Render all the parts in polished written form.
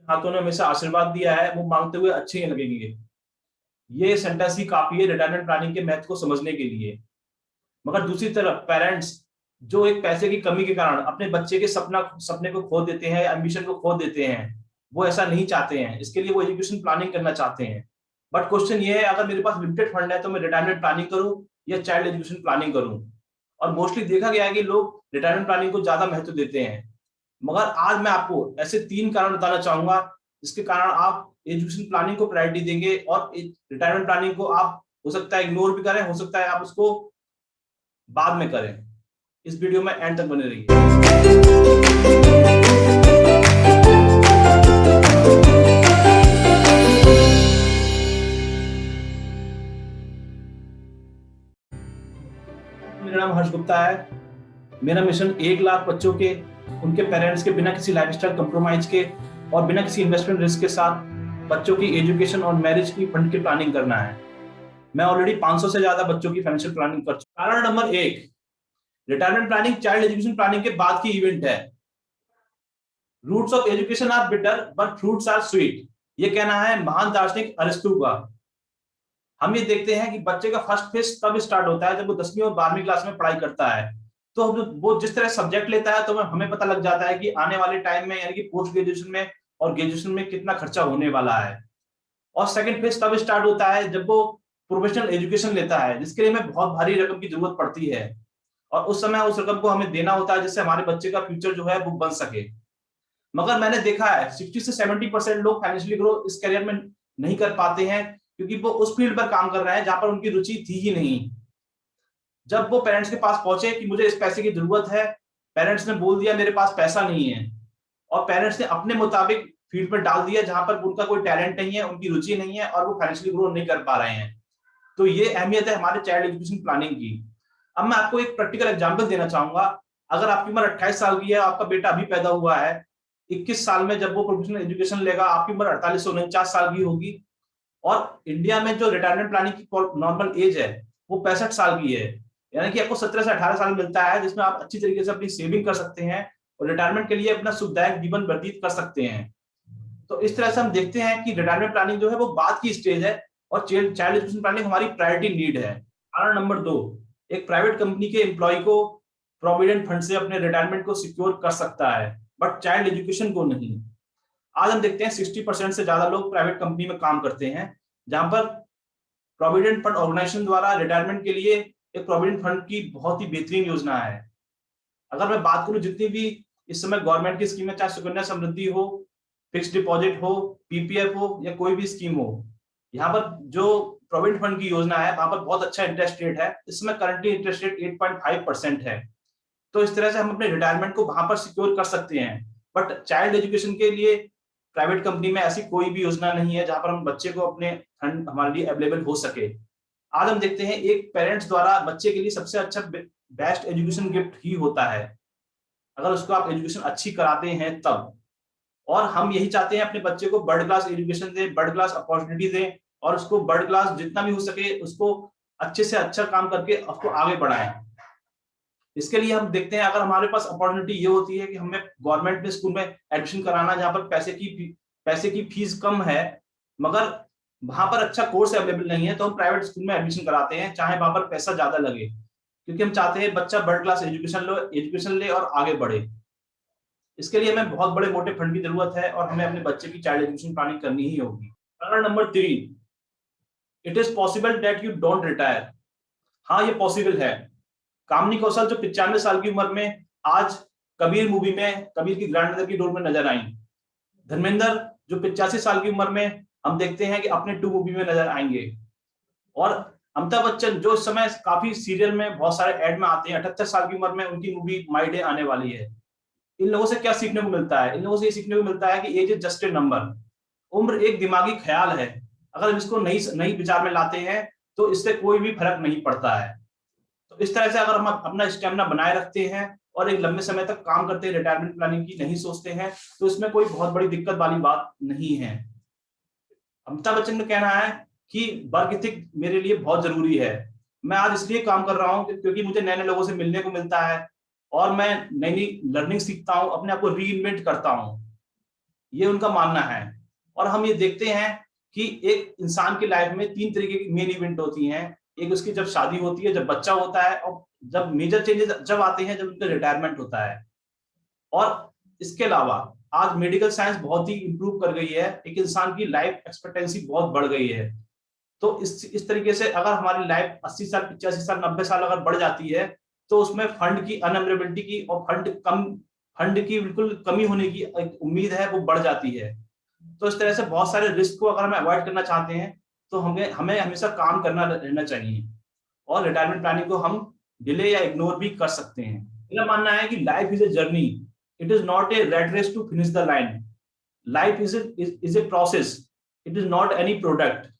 हाथों ने हमेशा आशीर्वाद दिया है, वो मांगते हुए अच्छे ही लगेंगे। ये सेंटेंस ही काफी है रिटायरमेंट प्लानिंग के महत्व को समझने के लिए। मगर दूसरी तरफ पेरेंट्स जो एक पैसे की कमी के कारण अपने बच्चे के सपने को खो देते हैं, एम्बिशन को खो देते हैं, वो ऐसा नहीं चाहते हैं। इसके लिए वो एजुकेशन प्लानिंग करना चाहते हैं। बट क्वेश्चन ये है, अगर मेरे पास लिमिटेड फंड है तो मैं रिटायरमेंट प्लानिंग करूं या चाइल्ड एजुकेशन प्लानिंग करूं? और मोस्टली देखा गया है कि लोग रिटायरमेंट प्लानिंग को ज्यादा महत्व देते हैं। मगर आज मैं आपको ऐसे 3 कारण बताना चाहूंगा जिसके कारण आप एजुकेशन प्लानिंग को प्रायोरिटी देंगे और रिटायरमेंट प्लानिंग को आप हो सकता है इग्नोर भी करें, हो सकता है आप उसको बाद में करें। इस वीडियो में एंड तक बने रहिए। मेरा नाम हर्ष गुप्ता है। मेरा मिशन 1 लाख बच्चों के, उनके पेरेंट्स के बिना किसी लाइफस्टाइल कंप्रोमाइज के और बिना किसी इन्वेस्टमेंट रिस्क के साथ बच्चों की एजुकेशन और मैरिज की फंड की प्लानिंग करना है। मैं ऑलरेडी 500 से ज्यादा बच्चों की फाइनेंशियल प्लानिंग कर चुका। कारण number 1, retirement planning child education planning के बाद की इवेंट है। Roots of education are bitter but fruits are sweet, ये कहना है महान दार्शनिक अरिस्टो का। हम ये देखते हैं कि बच्चे का फर्स्ट फेज तब स्टार्ट होता है जब वो 10वीं और 12वीं क्लास में पढ़ाई करता है। तो वो जिस तरह सब्जेक्ट लेता है तो हमें पता लग जाता है कि आने वाले टाइम में यानी कि पोस्ट ग्रेजुएशन में और ग्रेजुएशन में कितना खर्चा होने वाला है। और सेकंड फेज तब स्टार्ट होता है जब वो प्रोफेशनल एजुकेशन लेता है, जिसके लिए हमें बहुत भारी रकम की जरूरत पड़ती है और उस समय उस रकम को हमें देना होता है जिससे हमारे बच्चे का फ्यूचर जो है वो बन सके। मगर मैंने देखा है 60 से 70% लोग फाइनेंशियली ग्रो इस करियर में नहीं कर पाते हैं क्योंकि वो उस फील्ड पर काम कर रहे हैं जहां पर उनकी रुचि थी ही नहीं। जब वो पेरेंट्स के पास पहुंचे कि मुझे इस पैसे की जरूरत है, पेरेंट्स ने बोल दिया मेरे पास पैसा नहीं है, और पेरेंट्स ने अपने मुताबिक फील्ड पर डाल दिया जहां पर उनका कोई टैलेंट नहीं है, उनकी रुचि नहीं है और वो फाइनेंशियली ग्रो नहीं कर पा रहे हैं। तो ये अहमियत है हमारे चाइल्ड एजुकेशन प्लानिंग की। अब मैं आपको एक प्रैक्टिकल एग्जांपल देना चाहूंगा। अगर आपकी उम्र 28 साल की है, आपका बेटा अभी पैदा हुआ है, 21 साल में जब वो प्रोफेशनल एजुकेशन लेगा आपकी उम्र 48 से 49 साल की होगी। और इंडिया में जो रिटायरमेंट प्लानिंग की नॉर्मल एज है वो 65 साल की है। यानी कि आपको 17 से 18 साल मिलता है जिसमें आप अच्छी तरीके से अपनी सेविंग कर सकते हैं और रिटायरमेंट के लिए अपना सुखदायक जीवन व्यतीत कर सकते हैं। तो इस तरह से हम देखते हैं कि रिटायरमेंट प्लानिंग जो है वो बाद की स्टेज है और चाइल्ड एजुकेशन प्लानिंग हमारी प्रायोरिटी नीड है। कारण नंबर 2, एक प्राइवेट कंपनी के एम्प्लॉय को प्रोविडेंट फंड से अपने रिटायरमेंट को सिक्योर कर सकता है बट चाइल्ड एजुकेशन को नहीं। आज हम देखते हैं 60% से ज्यादा लोग प्राइवेट कंपनी में काम करते हैं जहां पर प्रोविडेंट फंड ऑर्गेनाइजेशन द्वारा रिटायरमेंट के लिए एक प्रोविडेंट फंड की बहुत ही बेहतरीन योजना है। अगर मैं बात करूं जितनी भी इस समय गवर्नमेंट की स्कीमें, चाहे सुकन्या समृद्धि हो, फिक्स डिपॉजिट हो, पीपीएफ हो या कोई भी स्कीम हो, यहाँ पर जो प्रोविडेंट फंड की योजना है वहां पर बहुत अच्छा इंटरेस्ट रेट है। इस समय करंटली इंटरेस्ट रेट 8.5% है। तो इस तरह से हम अपने रिटायरमेंट को वहां पर सिक्योर कर सकते हैं। बट चाइल्ड एजुकेशन के लिए प्राइवेट कंपनी में ऐसी कोई भी योजना नहीं है जहां पर हम बच्चे को अपने फंड हमारे लिए अवेलेबल हो सके। आज हम देखते हैं एक पेरेंट्स द्वारा बच्चे के लिए सबसे अच्छा बेस्ट एजुकेशन गिफ्ट ही होता है अगर उसको आप एजुकेशन अच्छी कराते हैं तब। और हम यही चाहते हैं अपने बच्चे को वर्ल्ड क्लास एजुकेशन दें, वर्ल्ड क्लास अपॉर्चुनिटी दें और उसको वर्ल्ड क्लास जितना भी हो सके उसको अच्छे से अच्छा काम करके उसको आगे बढ़ाएं। इसके लिए हम देखते हैं अगर हमारे पास अपॉर्चुनिटी ये होती है कि हमें गवर्नमेंट में स्कूल में एडमिशन कराना जहां पर पैसे की फीस कम है मगर वहां पर अच्छा कोर्स अवेलेबल नहीं है, तो हम प्राइवेट स्कूल में एडमिशन कराते हैं चाहे वहां पर पैसा ज्यादा लगे, क्योंकि हम चाहते हैं बच्चा वर्ल्ड क्लास एजुकेशन ले और आगे बढ़े। इसके लिए हमें बहुत बड़े मोटे फंड की जरूरत है और हमें अपने बच्चे की चाइल्ड एजुकेशन प्लानिंग करनी ही होगी। कारण number 3, it is possible that you don't retire. हाँ, ये पॉसिबल है। कामनी कौशल जो 95 साल की उम्र में आज कबीर मूवी में कबीर की ग्रैंडमदर की रोल में नजर आई, धर्मेंद्र जो 85 साल की उम्र में हम देखते हैं कि अपने 2 मूवी में नजर आएंगे, और अमिताभ बच्चन जो इस समय काफी सीरियल में बहुत सारे एड में आते हैं, 78 साल की उम्र में उनकी मूवी माई डे आने वाली है। इन लोगों से क्या सीखने को मिलता है? इन लोगों से ये सीखने को मिलता है कि age is just a number. उम्र एक दिमागी ख्याल है, अगर हम इसको नई नई विचार में लाते हैं तो इससे कोई भी फर्क नहीं पड़ता है। तो इस तरह से अगर हम अपना स्टेमिना बनाए रखते हैं और एक लंबे समय तक काम करते हैं, रिटायरमेंट प्लानिंग की नहीं सोचते हैं, तो इसमें कोई बहुत बड़ी दिक्कत वाली बात नहीं है। अमिताभ बच्चन का कहना है कि वर्क एथिक मेरे लिए बहुत जरूरी है। मैं आज इसलिए काम कर रहा हूं क्योंकि मुझे नए नए लोगों से मिलने को मिलता है और मैं नई नई लर्निंग सीखता हूं, अपने आप को री इन्वेंट करता हूं। ये उनका मानना है। और हम ये देखते हैं कि एक इंसान की लाइफ में 3 तरीके की मेन इवेंट होती हैं। एक उसकी जब शादी होती है, जब बच्चा होता है, और जब मेजर चेंजेस जब आते हैं, जब उनका रिटायरमेंट होता है। और इसके अलावा आज मेडिकल साइंस बहुत ही इंप्रूव कर गई है, एक इंसान की लाइफ एक्सपेक्टेंसी बहुत बढ़ गई है। तो इस तरीके से अगर हमारी लाइफ 80 साल, 85 साल, 90 साल अगर बढ़ जाती है, तो उसमें फंड की अनअवेलेबिलिटी की और फंड की बिल्कुल कमी होने की एक उम्मीद है, वो बढ़ जाती है। तो इस तरह से बहुत सारे रिस्क को अगर हमें अवॉइड करना चाहते हैं, तो हमें हमें हमेशा काम करना रहना चाहिए, और रिटायरमेंट प्लानिंग को हम डिले या इग्नोर भी कर सकते हैं। मेरा मानना है कि life is a journey, it is not a red race to finish the line. Life is a process, it is not any product.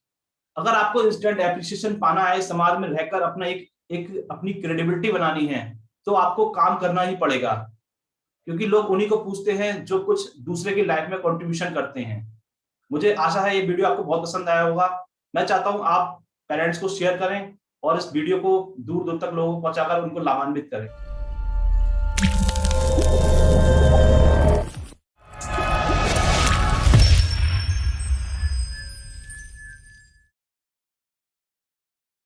अगर आपको इंस्टेंट एप्रिसिएशन पाना है, समाज में रहकर अपना एक अपनी क्रेडिबिलिटी बनानी है, तो आपको काम करना ही पड़ेगा, क्योंकि लोग उन्हीं को पूछते हैं जो कुछ दूसरे की लाइफ में कंट्रीब्यूशन करते हैं। मुझे आशा है ये वीडियो आपको बहुत पसंद आया होगा। मैं चाहता हूं आप पेरेंट्स को शेयर करें और इस वीडियो को दूर दूर तक लोगों को पहुंचाकर उनको लाभान्वित करें।